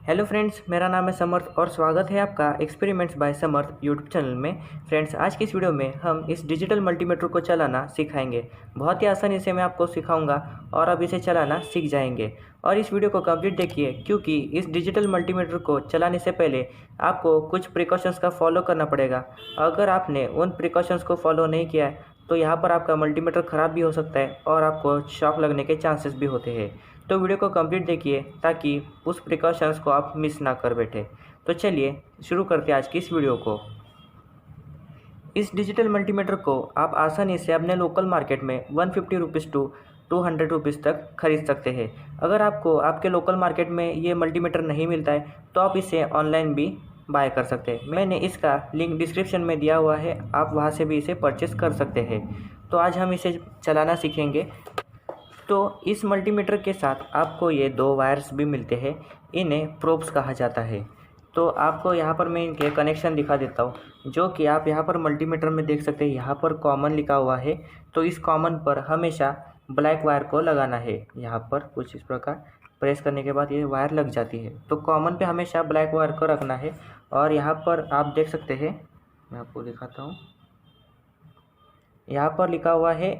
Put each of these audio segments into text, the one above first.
Hello friends, मेरा नाम है समर्थ और स्वागत है आपका एक्सपेरिमेंट्स बाय समर्थ यूट्यूब चैनल में। फ्रेंड्स, आज की इस वीडियो में हम इस डिजिटल मल्टीमीटर को चलाना सिखाएंगे। बहुत ही आसानी से मैं आपको सिखाऊंगा और आप इसे चलाना सीख जाएंगे। और इस वीडियो को कंप्लीट देखिए, क्योंकि इस डिजिटल मल्टीमीटर को चलाने से पहले आपको कुछ प्रिकॉशंस का फॉलो करना पड़ेगा। अगर आपने उन प्रिकॉशंस को फॉलो नहीं किया है तो यहाँ पर आपका मल्टीमीटर ख़राब भी हो सकता है और आपको शॉक लगने के चांसेस भी होते हैं। तो वीडियो को कंप्लीट देखिए ताकि उस प्रिकॉशंस को आप मिस ना कर बैठे। तो चलिए शुरू करते हैं आज की इस वीडियो को। इस डिजिटल मल्टीमीटर को आप आसानी से अपने लोकल मार्केट में 150 रुपीज़ टू 200 रुपीज़ तक खरीद सकते हैं। अगर आपको आपके लोकल मार्केट में ये मल्टीमीटर नहीं मिलता है तो आप इसे ऑनलाइन भी बाय कर सकते हैं। मैंने इसका लिंक डिस्क्रिप्शन में दिया हुआ है, आप वहाँ से भी इसे परचेस कर सकते हैं। तो आज हम इसे चलाना सीखेंगे। तो इस मल्टीमीटर के साथ आपको ये दो वायर्स भी मिलते हैं, इन्हें प्रोब्स कहा जाता है। तो आपको यहाँ पर मैं इनके कनेक्शन दिखा देता हूँ, जो कि आप यहाँ पर मल्टीमीटर में देख सकते हैं। यहाँ पर कॉमन लिखा हुआ है, तो इस कॉमन पर हमेशा ब्लैक वायर को लगाना है। यहाँ पर कुछ इस प्रकार प्रेस करने के बाद ये वायर लग जाती है। तो कॉमन पे हमेशा ब्लैक वायर को रखना है। और यहाँ पर आप देख सकते हैं, मैं आपको दिखाता हूँ, यहाँ पर लिखा हुआ है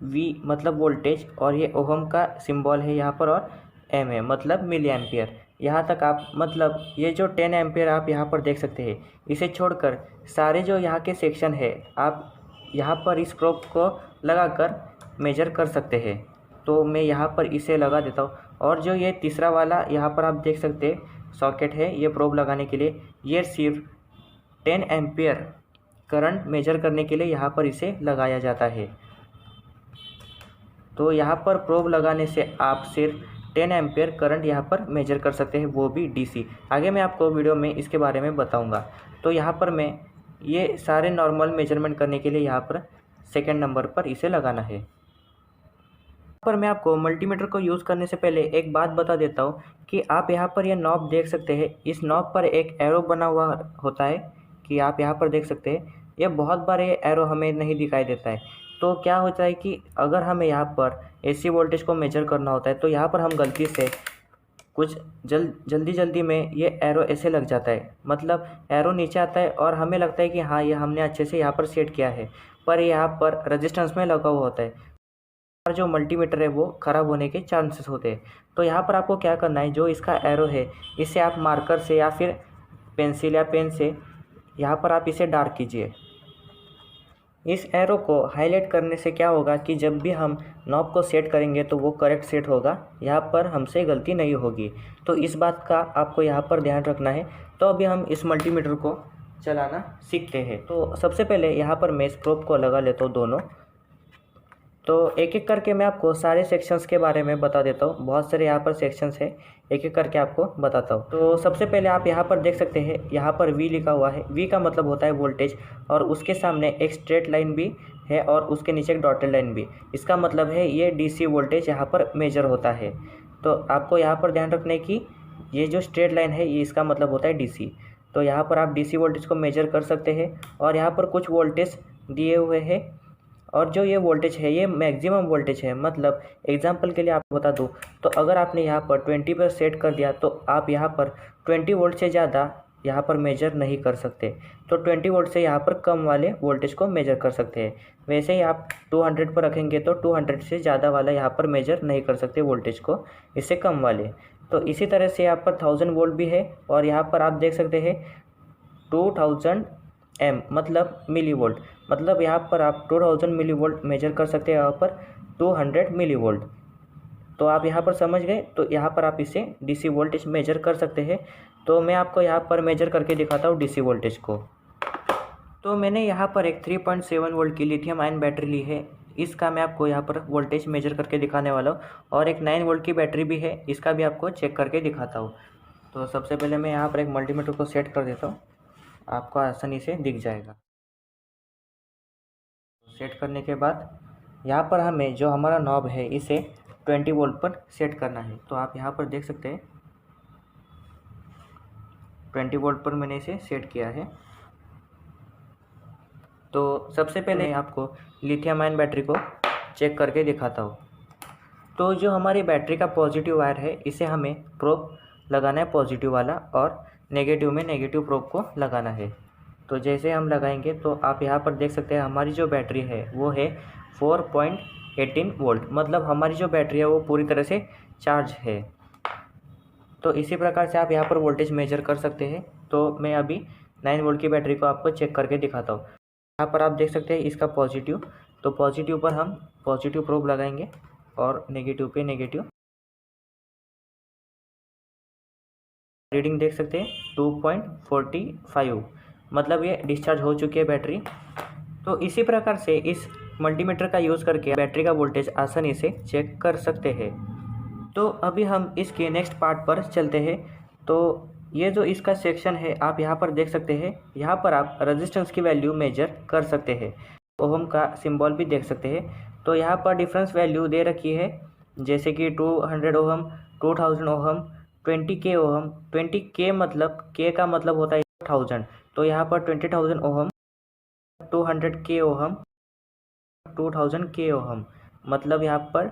V मतलब वोल्टेज, और ये ओहम का सिंबल है यहाँ पर, और M है मतलब मिली एम्पियर। यहाँ तक आप मतलब ये जो 10 एम्पियर आप यहाँ पर देख सकते हैं, इसे छोड़कर सारे जो यहाँ के सेक्शन है आप यहाँ पर इस प्रोब को लगाकर मेजर कर सकते हैं। तो मैं यहाँ पर इसे लगा देता हूँ। और जो ये तीसरा वाला यहाँ पर आप देख सकते हैं सॉकेट है, ये प्रोब लगाने के लिए, ये सिर्फ 10 एम्पियर करंट मेजर करने के लिए यहाँ पर इसे लगाया जाता है। तो यहाँ पर प्रोब लगाने से आप सिर्फ 10 एम्पियर करंट यहाँ पर मेजर कर सकते हैं, वो भी डीसी। आगे मैं आपको वीडियो में इसके बारे में बताऊंगा। तो यहाँ पर मैं ये सारे नॉर्मल मेजरमेंट करने के लिए यहाँ पर सेकंड नंबर पर इसे लगाना है। यहाँ पर मैं आपको मल्टीमीटर को यूज़ करने से पहले एक बात बता देता हूँ कि आप यहाँ पर ये नॉब देख सकते हैं। इस नॉब पर एक एरो बना हुआ होता है, कि आप यहाँ पर देख सकते हैं। ये बहुत बार ये एरो हमें नहीं दिखाई देता है। तो क्या होता है कि अगर हमें यहाँ पर एसी वोल्टेज को मेजर करना होता है तो यहाँ पर हम गलती से कुछ जल्दी में ये एरो ऐसे लग जाता है, मतलब एरो नीचे आता है और हमें लगता है कि हाँ ये हमने अच्छे से यहाँ पर सेट किया है, पर यहाँ पर रेजिस्टेंस में लगा हुआ होता है और जो मल्टीमीटर है वो ख़राब होने के चांसेस होते हैं। तो यहाँ पर आपको क्या करना है, जो इसका एरो है इसे आप मार्कर से या फिर पेंसिल या पेन से यहाँ पर आप इसे डार्क कीजिए। इस एरो को हाईलाइट करने से क्या होगा कि जब भी हम नॉब को सेट करेंगे तो वो करेक्ट सेट होगा, यहाँ पर हमसे गलती नहीं होगी। तो इस बात का आपको यहाँ पर ध्यान रखना है। तो अभी हम इस मल्टीमीटर को चलाना सीखते हैं। तो सबसे पहले यहाँ पर मैं इस प्रोब को लगा लेता हूँ दोनों। तो एक एक करके मैं आपको सारे सेक्शंस के बारे में बता देता हूँ। बहुत सारे यहाँ पर सेक्शंस है, एक एक करके आपको बताता हूँ। तो सबसे पहले आप यहाँ पर देख सकते हैं, यहाँ पर V लिखा हुआ है। V का मतलब होता है वोल्टेज, और उसके सामने एक स्ट्रेट लाइन भी है और उसके नीचे एक डॉटेड लाइन भी। इसका मतलब है ये DC वोल्टेज यहाँ पर मेजर होता है। तो आपको यहाँ पर ध्यान रखने की, ये जो स्ट्रेट लाइन है ये इसका मतलब होता है DC। तो यहाँ पर आप DC वोल्टेज को मेजर कर सकते हैं। और यहाँ पर कुछ वोल्टेज दिए हुए हैं, और जो ये वोल्टेज है ये मैक्सिमम वोल्टेज है। मतलब एग्जांपल के लिए आपको बता दूं, तो अगर आपने यहाँ पर 20 पर सेट कर दिया तो आप यहाँ पर 20 वोल्ट से ज़्यादा यहाँ पर मेजर नहीं कर सकते। तो 20 वोल्ट से यहाँ पर कम वाले वोल्टेज को मेजर कर सकते हैं। वैसे ही आप 200 पर रखेंगे तो 200 से ज़्यादा वाला यहाँ पर मेजर नहीं कर सकते वोल्टेज को, इससे कम वाले। तो इसी तरह से यहाँ पर 1000 वोल्ट भी है, और यहाँ पर आप देख सकते हैं 2000 M मतलब मिली वोल्ट। मतलब यहाँ पर आप 2000 मिली वोल्ट मेजर कर सकते हैं, यहाँ पर 200 मिली वोल्ट। तो आप यहाँ पर समझ गए। तो यहाँ पर आप इसे DC वोल्टेज मेजर कर सकते हैं। तो मैं आपको यहाँ पर मेजर करके दिखाता हूँ DC वोल्टेज को। तो मैंने यहाँ पर एक 3.7 वोल्ट की लिथियम आयन बैटरी ली है। इसका मैं आपको यहाँ पर वोल्टेज मेजर करके दिखाने वाला हूँ। और एक 9 वोल्ट की बैटरी भी है, इसका भी आपको चेक करके दिखाता हूँ। तो सबसे पहले मैं यहाँ पर एक मल्टीमीटर को सेट कर देता हूँ, आपको आसानी से दिख जाएगा। सेट करने के बाद यहाँ पर हमें जो हमारा नॉब है इसे 20 वोल्ट पर सेट करना है। तो आप यहाँ पर देख सकते हैं 20 वोल्ट पर मैंने इसे सेट किया है। तो सबसे पहले मैं आपको लिथियम आयन बैटरी को चेक करके दिखाता हूँ। तो जो हमारी बैटरी का पॉजिटिव वायर है इसे हमें प्रोब लगाना है पॉजिटिव वाला और नेगेटिव में नेगेटिव प्रोब को लगाना है। तो जैसे हम लगाएंगे तो आप यहाँ पर देख सकते हैं हमारी जो बैटरी है वो है 4.18 वोल्ट, मतलब हमारी जो बैटरी है वो पूरी तरह से चार्ज है। तो इसी प्रकार से आप यहाँ पर वोल्टेज मेजर कर सकते हैं। तो मैं अभी 9 वोल्ट की बैटरी को आपको चेक करके दिखाता हूँ। यहाँ पर आप देख सकते हैं इसका पॉजिटिव, तो पॉजिटिव पर हम पॉजिटिव प्रोब लगाएंगे और नेगेटिव पे नेगेटिव। रीडिंग देख सकते हैं 2.45, मतलब ये डिस्चार्ज हो चुकी है बैटरी। तो इसी प्रकार से इस मल्टीमीटर का यूज़ करके बैटरी का वोल्टेज आसानी से चेक कर सकते हैं। तो अभी हम इसके नेक्स्ट पार्ट पर चलते हैं। तो ये जो इसका सेक्शन है आप यहाँ पर देख सकते हैं, यहाँ पर आप रेजिस्टेंस की वैल्यू मेजर कर सकते हैं, ओम का सिंबल भी देख सकते हैं। तो यहाँ पर डिफरेंस वैल्यू दे रखी है, जैसे कि 200 ohm, 2000 ohm, 20K ohm. 20K मतलब K का मतलब होता है 1000, तो यहाँ पर 20,000 ohm, 200K ohm, 2000K ohm, मतलब यहाँ पर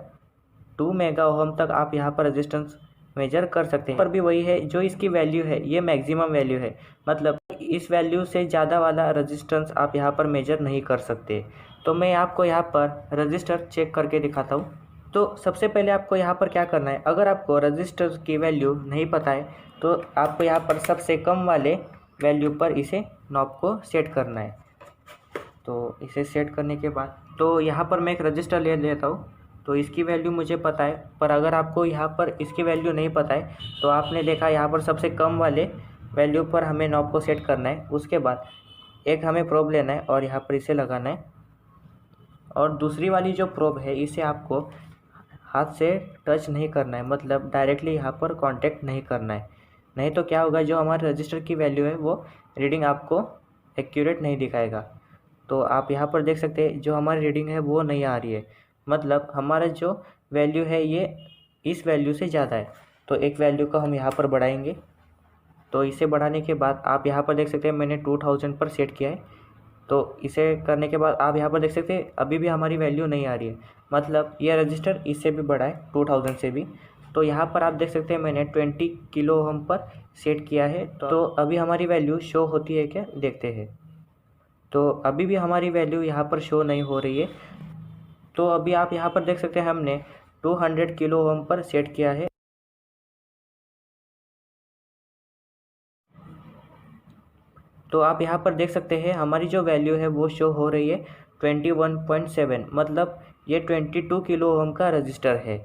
2 मेगा ओहम तक आप यहाँ पर रेजिस्टेंस मेजर कर सकते हैं। पर भी वही है, जो इसकी वैल्यू है ये मैक्सिमम वैल्यू है, मतलब इस वैल्यू से ज़्यादा वाला रेजिस्टेंस आप यहाँ पर मेजर नहीं कर सकते। तो मैं आपको यहाँ पर रजिस्टर चेक करके दिखाता हूँ। तो सबसे पहले आपको यहाँ पर क्या करना है, अगर आपको रजिस्टर की वैल्यू नहीं पता है तो आपको यहाँ पर सबसे कम वाले वैल्यू पर इसे नॉब को सेट करना है। तो इसे सेट करने के बाद तो यहाँ पर मैं एक रजिस्टर ले लेता हूँ। तो इसकी वैल्यू मुझे पता है, पर अगर आपको यहाँ पर इसकी वैल्यू नहीं पता है तो आपने देखा यहाँ पर सबसे कम वाले वैल्यू पर हमें नॉब को सेट करना है। उसके बाद एक हमें प्रोब लेना है और यहाँ पर इसे लगाना है, और दूसरी वाली जो प्रोब है इसे आपको हाथ से टच नहीं करना है, मतलब डायरेक्टली यहाँ पर कांटेक्ट नहीं करना है। नहीं तो क्या होगा, जो हमारे रजिस्टर की वैल्यू है वो रीडिंग आपको एक्यूरेट नहीं दिखाएगा। तो आप यहाँ पर देख सकते हैं जो हमारी रीडिंग है वो नहीं आ रही है, मतलब हमारा जो वैल्यू है ये इस वैल्यू से ज़्यादा है। तो एक वैल्यू को हम यहाँ पर बढ़ाएंगे। तो इसे बढ़ाने के बाद आप यहाँ पर देख सकते हैं मैंने 2000 पर सेट किया है। तो इसे करने के बाद आप यहाँ पर देख सकते हैं अभी भी हमारी वैल्यू नहीं आ रही है, मतलब यह रजिस्टर इससे भी बड़ा है 2000 से भी। तो यहाँ पर आप देख सकते हैं मैंने 20 किलो ओम पर सेट किया है। तो अभी हमारी वैल्यू शो होती है क्या, देखते हैं। तो अभी भी हमारी वैल्यू यहाँ पर शो नहीं हो रही है। तो अभी आप यहाँ पर देख सकते हैं हमने 200 किलो ओम पर सेट किया है। तो आप यहाँ पर देख सकते हैं हमारी जो वैल्यू है वो शो हो रही है 21.7, मतलब ये 22 किलो ओम का रजिस्टर है।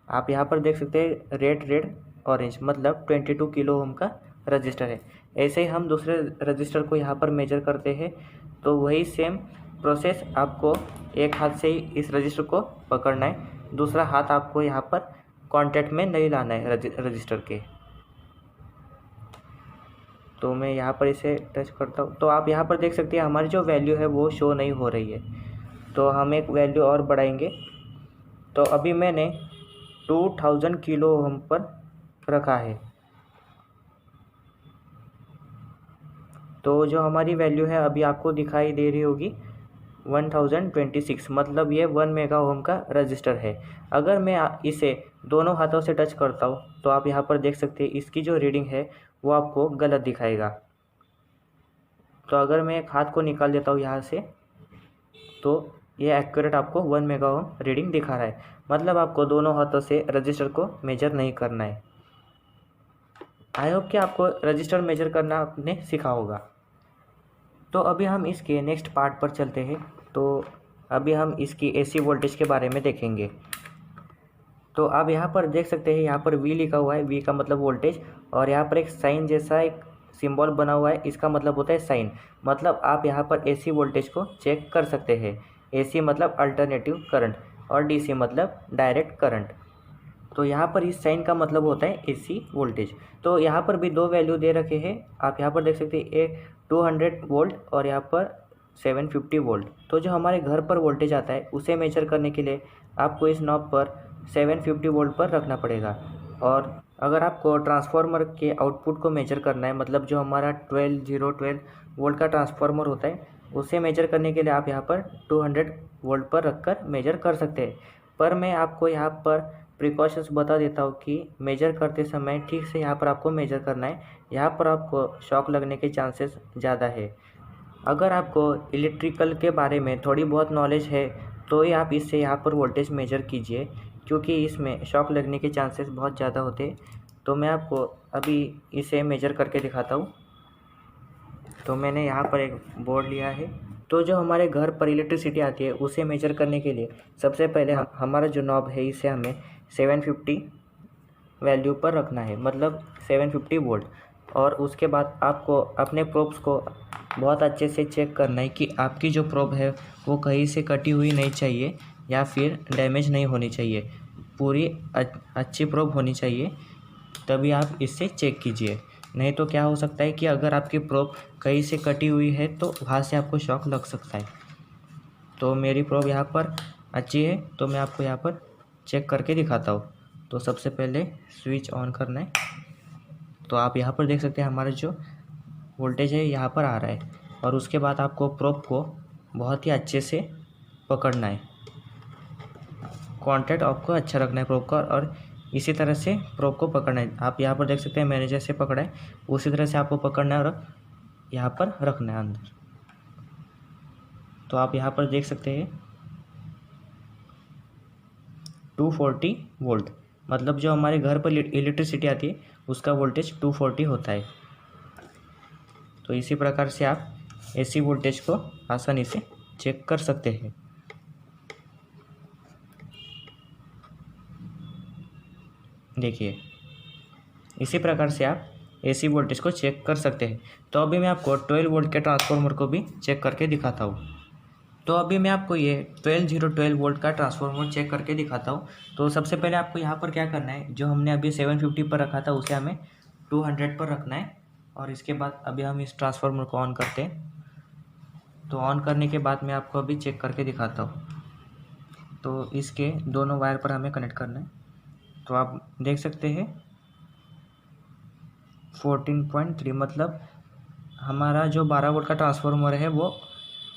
आप यहाँ पर देख सकते हैं रेड ऑरेंज, मतलब 22 किलो ओम का रजिस्टर है। ऐसे ही हम दूसरे रजिस्टर को यहाँ पर मेजर करते हैं। तो वही सेम प्रोसेस आपको एक हाथ से ही इस रजिस्टर को पकड़ना है, दूसरा हाथ आपको यहाँ पर कांटेक्ट में नहीं लाना है रजिस्टर के। तो मैं यहाँ पर इसे टच करता हूँ। तो आप यहाँ पर देख सकते हैं हमारी जो वैल्यू है वो शो नहीं हो रही है। तो हम एक वैल्यू और बढ़ाएंगे। तो अभी मैंने 2000 किलो ओम पर रखा है। तो जो हमारी वैल्यू है अभी आपको दिखाई दे रही होगी 1026, मतलब ये 1 मेगा ओम का रजिस्टर है। अगर मैं इसे दोनों हाथों से टच करता हूँ तो आप यहाँ पर देख सकते हैं इसकी जो रीडिंग है वो आपको गलत दिखाएगा। तो अगर मैं एक हाथ को निकाल देता हूँ यहाँ से तो ये एक्यूरेट आपको 1 मेगा ओम रीडिंग दिखा रहा है, मतलब आपको दोनों हाथों से रजिस्टर को मेजर नहीं करना है। आई होप कि आपको रजिस्टर मेजर करना आपने सीखा होगा। तो अभी हम इसके नेक्स्ट पार्ट पर चलते हैं। तो अभी हम इसकी एसी वोल्टेज के बारे में देखेंगे। तो आप यहाँ पर देख सकते हैं यहाँ पर V लिखा हुआ है, V का मतलब वोल्टेज, और यहाँ पर एक साइन जैसा एक सिंबल बना हुआ है, इसका मतलब होता है साइन, मतलब आप यहाँ पर एसी वोल्टेज को चेक कर सकते हैं। एसी मतलब अल्टरनेटिव करंट और डीसी मतलब डायरेक्ट करंट। तो यहाँ पर इस साइन का मतलब होता है एसी वोल्टेज। तो यहाँ पर भी दो वैल्यू दे रखे हैं, आप यहाँ पर देख सकते हैं, एक 200 वोल्ट और यहाँ पर 750 वोल्ट। तो जो हमारे घर पर वोल्टेज आता है उसे मेजर करने के लिए आपको इस नॉब पर 750 वोल्ट पर रखना पड़ेगा। और अगर आपको ट्रांसफार्मर के आउटपुट को मेजर करना है, मतलब जो हमारा 12 वोल्ट का ट्रांसफार्मर होता है, उसे मेजर करने के लिए आप यहाँ पर 200 वोल्ट पर रखकर मेजर कर सकते हैं। पर मैं आपको यहाँ पर प्रिकॉशंस बता देता हूँ कि मेजर करते समय ठीक से यहाँ पर आपको मेजर करना है। यहाँ पर आपको शॉक लगने के चांसेस ज़्यादा है। अगर आपको इलेक्ट्रिकल के बारे में थोड़ी बहुत नॉलेज है तो ही आप इससे यहाँ पर वोल्टेज मेजर कीजिए, क्योंकि इसमें शॉक लगने के चांसेस बहुत ज़्यादा होते हैं। तो मैं आपको अभी इसे मेजर करके दिखाता हूँ। तो मैंने यहाँ पर एक बोर्ड लिया है। तो जो हमारे घर पर इलेक्ट्रिसिटी आती है उसे मेजर करने के लिए सबसे पहले हमारा जो नॉब है इसे हमें 750 वैल्यू पर रखना है, मतलब 750 वोल्ट। और उसके बाद आपको अपने प्रोब्स को बहुत अच्छे से चेक करना है कि आपकी जो प्रोब है वो कहीं से कटी हुई नहीं चाहिए या फिर डैमेज नहीं होनी चाहिए। पूरी अच्छी प्रोब होनी चाहिए, तभी आप इससे चेक कीजिए। नहीं तो क्या हो सकता है कि अगर आपकी प्रोब कहीं से कटी हुई है तो वहाँ से आपको शॉक लग सकता है। तो मेरी प्रोब यहाँ पर अच्छी है, तो मैं आपको यहाँ पर चेक करके दिखाता हूँ। तो सबसे पहले स्विच ऑन करना है। तो आप यहाँ पर देख सकते हैं हमारा जो वोल्टेज है यहाँ पर आ रहा है। और उसके बाद आपको प्रोब को बहुत ही अच्छे से पकड़ना है। कांटेक्ट आपको अच्छा रखना है प्रोब का, और इसी तरह से प्रोब को पकड़ना है। आप यहाँ पर देख सकते हैं मैंने जैसे पकड़ा है उसी तरह से आपको पकड़ना है और यहाँ पर रखना है अंदर। तो आप यहाँ पर देख सकते हैं 240 वोल्ट, मतलब जो हमारे घर पर इलेक्ट्रिसिटी आती है उसका वोल्टेज 240 होता है। तो इसी प्रकार से आप एसी वोल्टेज को आसानी से चेक कर सकते हैं। देखिए, इसी प्रकार से आप एसी वोल्टेज को चेक कर सकते हैं। तो अभी मैं आपको 12 वोल्ट के ट्रांसफार्मर को भी चेक करके दिखाता हूँ। तो अभी मैं आपको ये 12 वोल्ट का ट्रांसफार्मर चेक करके दिखाता हूँ। तो सबसे पहले आपको यहाँ पर क्या करना है, जो हमने अभी 750 पर रखा था उसे हमें 200 पर रखना है। और इसके बाद अभी हम इस ट्रांसफार्मर को ऑन करते हैं। तो ऑन करने के बाद मैं आपको अभी चेक करके दिखाता हूँ। तो इसके दोनों वायर पर हमें कनेक्ट करना है। तो आप देख सकते हैं 14.3, मतलब हमारा जो 12 वोल्ट का ट्रांसफार्मर है वो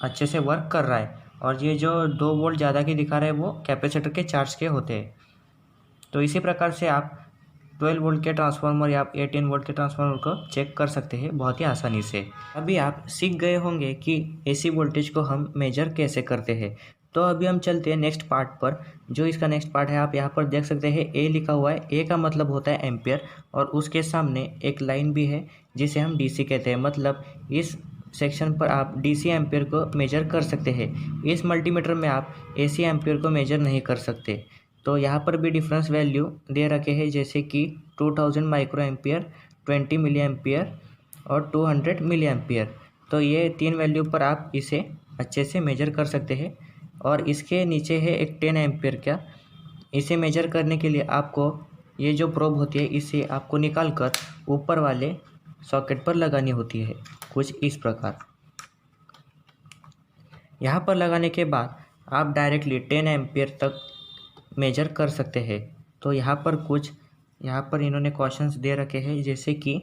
अच्छे से वर्क कर रहा है। और ये जो 2 वोल्ट ज़्यादा की दिखा रहा है वो कैपेसिटर के चार्ज के होते हैं। तो इसी प्रकार से आप 12 वोल्ट के ट्रांसफार्मर या 18 वोल्ट के ट्रांसफार्मर को चेक कर सकते हैं बहुत ही आसानी से। अभी आप सीख गए होंगे कि एसी वोल्टेज को हम मेजर कैसे करते हैं। तो अभी हम चलते हैं नेक्स्ट पार्ट पर। जो इसका नेक्स्ट पार्ट है आप यहाँ पर देख सकते हैं ए लिखा हुआ है। ए का मतलब होता है एम्पियर, और उसके सामने एक लाइन भी है जिसे हम डीसी कहते हैं। मतलब इस सेक्शन पर आप डीसी एम्पियर को मेजर कर सकते हैं। इस मल्टीमीटर में आप एसी एम्पियर को मेजर नहीं कर सकते। तो यहाँ पर भी डिफरेंस वैल्यू दे रखे हैं, जैसे कि 2000 माइक्रो एम्पियर, 20 मिली एम्पियर और 200 मिली एम्पियर। तो ये 3 वैल्यू पर आप इसे अच्छे से मेजर कर सकते हैं। और इसके नीचे है एक 10 एम्पियर का। इसे मेजर करने के लिए आपको ये जो प्रोब होती है इसे आपको निकाल कर ऊपर वाले सॉकेट पर लगानी होती है, कुछ इस प्रकार। यहाँ पर लगाने के बाद आप डायरेक्टली 10 एम्पियर तक मेजर कर सकते हैं। तो यहाँ पर इन्होंने क्वेश्चंस दे रखे हैं, जैसे कि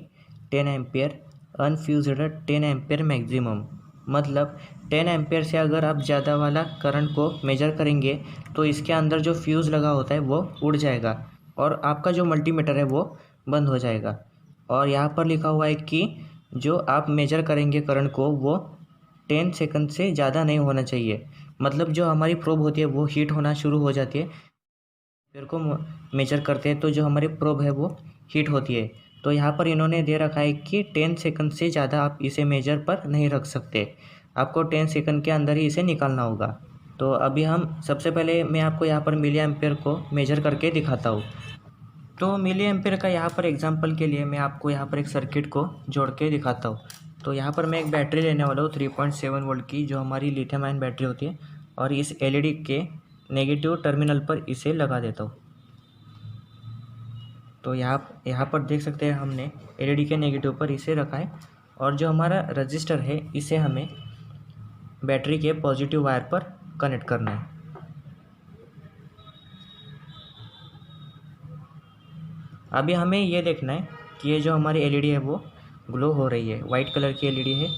10 एम्पियर अनफ्यूज्ड 10 एम्पियर मैक्सिमम, मतलब 10 एम्पियर से अगर आप ज़्यादा वाला करंट को मेजर करेंगे तो इसके अंदर जो फ्यूज़ लगा होता है वो उड़ जाएगा और आपका जो मल्टीमीटर है वो बंद हो जाएगा। और यहाँ पर लिखा हुआ है कि जो आप मेजर करेंगे करंट को वो 10 सेकंड से ज़्यादा नहीं होना चाहिए। मतलब जो हमारी प्रोब होती है वो हीट होना शुरू हो जाती है। एम्पियर को मेजर करते हैं तो जो हमारी प्रोब है वो हीट होती है। तो यहाँ पर इन्होंने दे रखा है कि 10 सेकंड से ज़्यादा आप इसे मेजर पर नहीं रख सकते। आपको 10 सेकंड के अंदर ही इसे निकालना होगा। तो अभी हम सबसे पहले मैं आपको यहाँ पर मिली एम्पियर को मेजर करके दिखाता हूँ। तो मिली एम्पियर का यहाँ पर एग्जांपल के लिए मैं आपको यहाँ पर एक सर्किट को जोड़ के दिखाता हूँ। तो यहाँ पर मैं एक बैटरी लेने वाला हूँ 3.7 वोल्ट की, जो हमारी लिथियम आयन बैटरी होती है, और इस एलईडी के नेगेटिव टर्मिनल पर इसे लगा देता हूँ। तो यहाँ पर देख सकते हैं हमने एलईडी के नेगेटिव पर इसे रखा है, और जो हमारा रजिस्टर है इसे हमें बैटरी के पॉजिटिव वायर पर कनेक्ट करना है। अभी हमें ये देखना है कि ये जो हमारी एलईडी है वो ग्लो हो रही है, वाइट कलर की एलईडी है।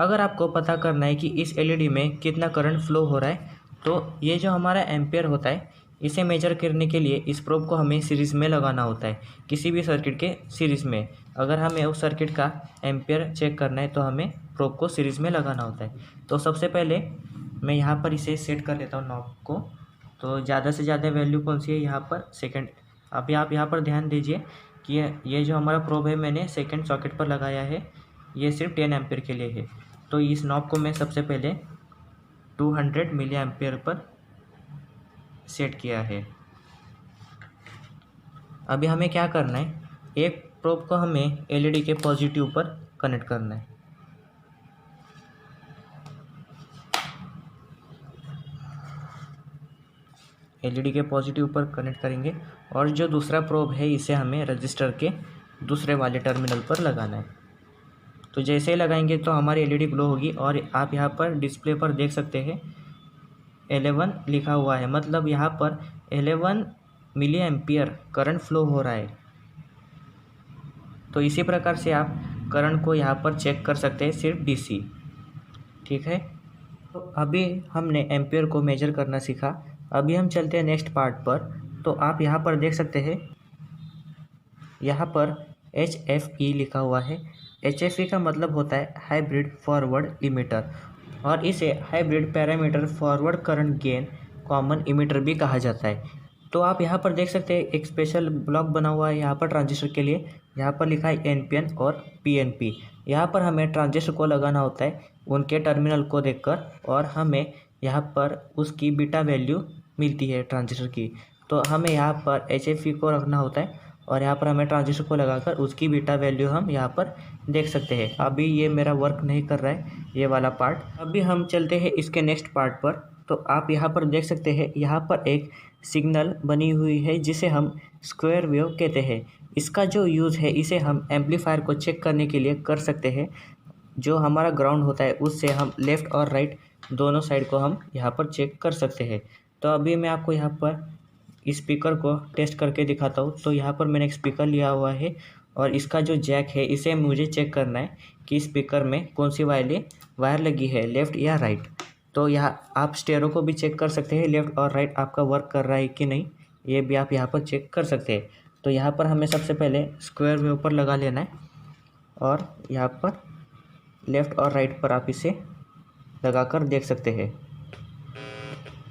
अगर आपको पता करना है कि इस एलईडी में कितना करंट फ्लो हो रहा है, तो ये जो हमारा एम्पियर होता है इसे मेजर करने के लिए इस प्रोब को हमें सीरीज़ में लगाना होता है, किसी भी सर्किट के सीरीज़ में। अगर हमें उस सर्किट का एम्पियर चेक करना है तो हमें प्रोब को सीरीज़ में लगाना होता है। तो सबसे पहले मैं यहाँ पर इसे सेट कर लेता हूँ नॉब को। तो ज़्यादा से ज़्यादा वैल्यू कौन सी है यहाँ पर, सेकेंड। अभी आप यहाँ पर ध्यान दीजिए कि ये जो हमारा प्रोब है मैंने सेकेंड सॉकेट पर लगाया है, ये सिर्फ 10 एम्पियर के लिए है। तो इस नॉब को मैं सबसे पहले 200 मिली एम्पियर पर सेट किया है। अभी हमें क्या करना है, एक प्रोब को हमें एलईडी के पॉजिटिव पर कनेक्ट करना है। एलईडी के पॉजिटिव पर कनेक्ट करेंगे और जो दूसरा प्रोब है इसे हमें रजिस्टर के दूसरे वाले टर्मिनल पर लगाना है। तो जैसे ही लगाएंगे तो हमारी एलईडी ग्लो होगी और आप यहाँ पर डिस्प्ले पर देख सकते हैं 11 लिखा हुआ है, मतलब यहाँ पर 11 मिली एम्पियर करंट फ्लो हो रहा है। तो इसी प्रकार से आप करंट को यहाँ पर चेक कर सकते हैं सिर्फ डीसी। ठीक है, तो अभी हमने एम्पियर को मेजर करना सीखा। अभी हम चलते हैं नेक्स्ट पार्ट पर। तो आप यहाँ पर देख सकते हैं, यहाँ पर HFE लिखा हुआ है। HFE का मतलब होता है हाइब्रिड फॉरवर्ड लिमिटर, और इसे hybrid parameter forward current gain common emitter भी कहा जाता है। तो आप यहाँ पर देख सकते हैं एक स्पेशल ब्लॉक बना हुआ है यहाँ पर ट्रांजिस्टर के लिए। यहाँ पर लिखा है NPN और PNP। यहाँ पर हमें ट्रांजिस्टर को लगाना होता है उनके टर्मिनल को देखकर, और हमें यहाँ पर उसकी बीटा वैल्यू मिलती है ट्रांजिस्टर की। तो हमें यहाँ पर HFE को रखना होता है और यहाँ पर हमें ट्रांजिस्टर को लगाकर उसकी बीटा वैल्यू हम यहाँ पर देख सकते हैं। अभी ये मेरा वर्क नहीं कर रहा है ये वाला पार्ट। अभी हम चलते हैं इसके नेक्स्ट पार्ट पर। तो आप यहाँ पर देख सकते हैं, यहाँ पर एक सिग्नल बनी हुई है जिसे हम स्क्वायर वेव कहते हैं। इसका जो यूज़ है, इसे हम एम्पलीफायर को चेक करने के लिए कर सकते हैं। जो हमारा ग्राउंड होता है उससे हम लेफ़्ट और राइट दोनों साइड को हम यहाँ पर चेक कर सकते हैं। तो अभी मैं आपको यहाँ पर स्पीकर को टेस्ट करके दिखाता हूँ। तो यहाँ पर मैंने एक स्पीकर लिया हुआ है और इसका जो जैक है इसे मुझे चेक करना है कि स्पीकर में कौन सी वायर लगी है, लेफ़्ट या राइट। तो यहाँ आप स्टेरो को भी चेक कर सकते हैं, लेफ़्ट और राइट आपका वर्क कर रहा है कि नहीं, ये भी आप यहाँ पर चेक कर सकते हैं। तो यहाँ पर हमें सबसे पहले स्क्वायर वेव पर लगा लेना है और यहाँ पर लेफ़्ट और राइट पर आप इसे लगाकर देख सकते हैं।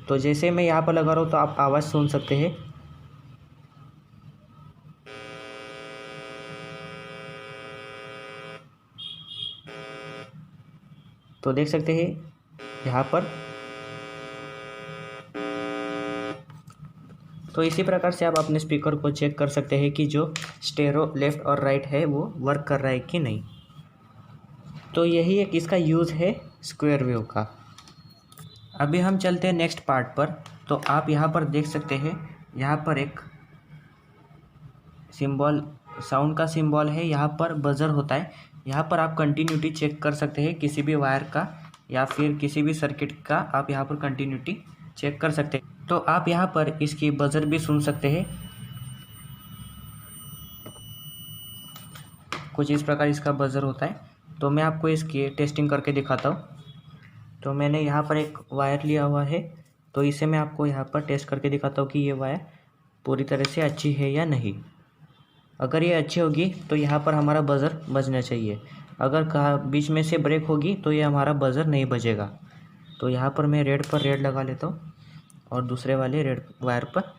तो जैसे मैं यहाँ पर लगा रहा हूँ तो आप आवाज़ सुन सकते हैं। तो देख सकते हैं यहाँ पर। तो इसी प्रकार से आप अपने स्पीकर को चेक कर सकते हैं कि जो स्टेरो लेफ़्ट और राइट है वो वर्क कर रहा है कि नहीं। तो यही एक इसका यूज़ है स्क्वायर वेव का। अभी हम चलते हैं नेक्स्ट पार्ट पर। तो आप यहाँ पर देख सकते हैं, यहाँ पर एक सिंबल, साउंड का सिंबल है, यहाँ पर बजर होता है। यहाँ पर आप कंटिन्यूटी चेक कर सकते हैं किसी भी वायर का या फिर किसी भी सर्किट का, आप यहाँ पर कंटिन्यूटी चेक कर सकते हैं। तो आप यहाँ पर इसकी बजर भी सुन सकते हैं। कुछ इस प्रकार इसका बजर होता है। तो मैं आपको इसकी टेस्टिंग करके दिखाता हूँ। तो मैंने यहाँ पर एक वायर लिया हुआ है, तो इसे मैं आपको यहाँ पर टेस्ट करके दिखाता हूँ कि ये वायर पूरी तरह से अच्छी है या नहीं। अगर ये अच्छी होगी तो यहाँ पर हमारा बजर बजना चाहिए। अगर कहा बीच में से ब्रेक होगी तो ये हमारा बजर नहीं बजेगा। तो यहाँ पर मैं रेड पर रेड लगा लेता हूँ और दूसरे वाले रेड वायर पर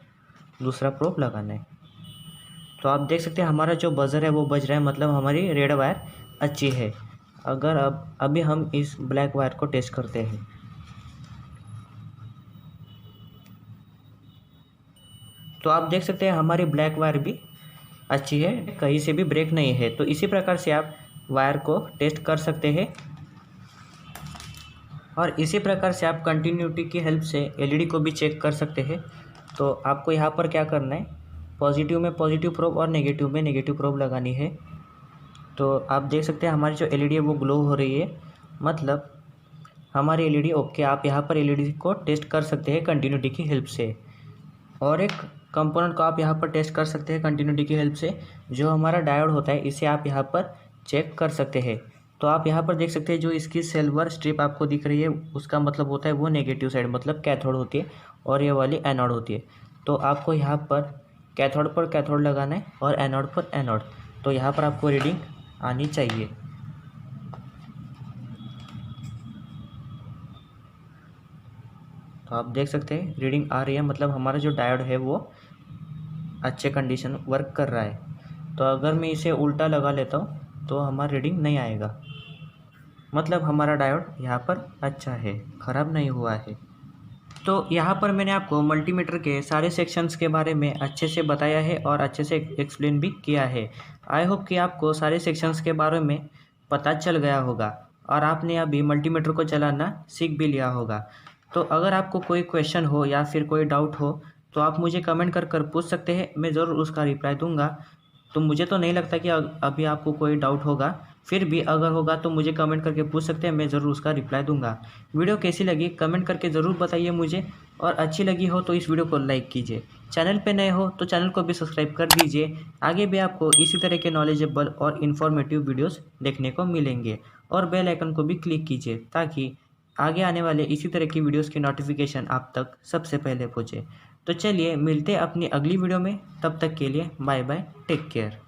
दूसरा प्रोब लगाना है। तो आप देख सकते हैं हमारा जो बजर है वो बज रहा है, मतलब हमारी रेड वायर अच्छी है। अगर अभी हम इस ब्लैक वायर को टेस्ट करते हैं। तो आप देख सकते हैं हमारी ब्लैक वायर भी अच्छी है, कहीं से भी ब्रेक नहीं है। तो इसी प्रकार से आप वायर को टेस्ट कर सकते हैं और इसी प्रकार से आप कंटिन्यूटी की हेल्प से एलईडी को भी चेक कर सकते हैं। तो आपको यहाँ पर क्या करना है, पॉजिटिव में पॉजिटिव प्रोब और नेगेटिव में नेगेटिव प्रोब लगानी है। तो आप देख सकते हैं हमारी जो एलईडी है वो ग्लो हो रही है, मतलब हमारी एलईडी ओके। आप यहाँ पर एलईडी को टेस्ट कर सकते हैं कंटिन्यूटी की हेल्प से। और एक कंपोनेंट को आप यहाँ पर टेस्ट कर सकते हैं कंटिन्यूटी की हेल्प से, जो हमारा डायोड होता है, इसे आप यहाँ पर चेक कर सकते हैं। तो आप यहाँ पर देख सकते हैं जो इसकी सिल्वर स्ट्रिप आपको दिख रही है, उसका मतलब होता है वो नेगेटिव साइड, मतलब कैथोड होती है, और ये वाली एनोड होती है। तो आपको यहाँ पर कैथोड लगाना है और एनोड पर एनोड। तो यहाँ पर आपको रीडिंग आनी चाहिए। तो आप देख सकते हैं रीडिंग आ रही है, मतलब हमारा जो डायोड है वो अच्छे कंडीशन वर्क कर रहा है। तो अगर मैं इसे उल्टा लगा लेता हूँ तो हमारा रीडिंग नहीं आएगा, मतलब हमारा डायोड यहाँ पर अच्छा है, ख़राब नहीं हुआ है। तो यहाँ पर मैंने आपको मल्टीमीटर के सारे सेक्शंस के बारे में अच्छे से बताया है और अच्छे से एक्सप्लेन भी किया है। आई होप कि आपको सारे सेक्शंस के बारे में पता चल गया होगा और आपने अभी मल्टीमीटर को चलाना सीख भी लिया होगा। तो अगर आपको कोई क्वेश्चन हो या फिर कोई डाउट हो तो आप मुझे कमेंट कर पूछ सकते हैं, मैं ज़रूर उसका रिप्लाई दूंगा। तो मुझे तो नहीं लगता कि अभी आपको कोई डाउट होगा, फिर भी अगर होगा तो मुझे कमेंट करके पूछ सकते हैं, मैं ज़रूर उसका रिप्लाई दूंगा। वीडियो कैसी लगी कमेंट करके ज़रूर बताइए मुझे, और अच्छी लगी हो तो इस वीडियो को लाइक कीजिए। चैनल पे नए हो तो चैनल को भी सब्सक्राइब कर दीजिए। आगे भी आपको इसी तरह के नॉलेजेबल और इन्फॉर्मेटिव वीडियोस देखने को मिलेंगे। और बेल आइकन को भी क्लिक कीजिए ताकि आगे आने वाले इसी तरह की वीडियोस की नोटिफिकेशन आप तक सबसे पहले पहुँचे। तो चलिए मिलते हैं अपनी अगली वीडियो में, तब तक के लिए बाय बाय, टेक केयर।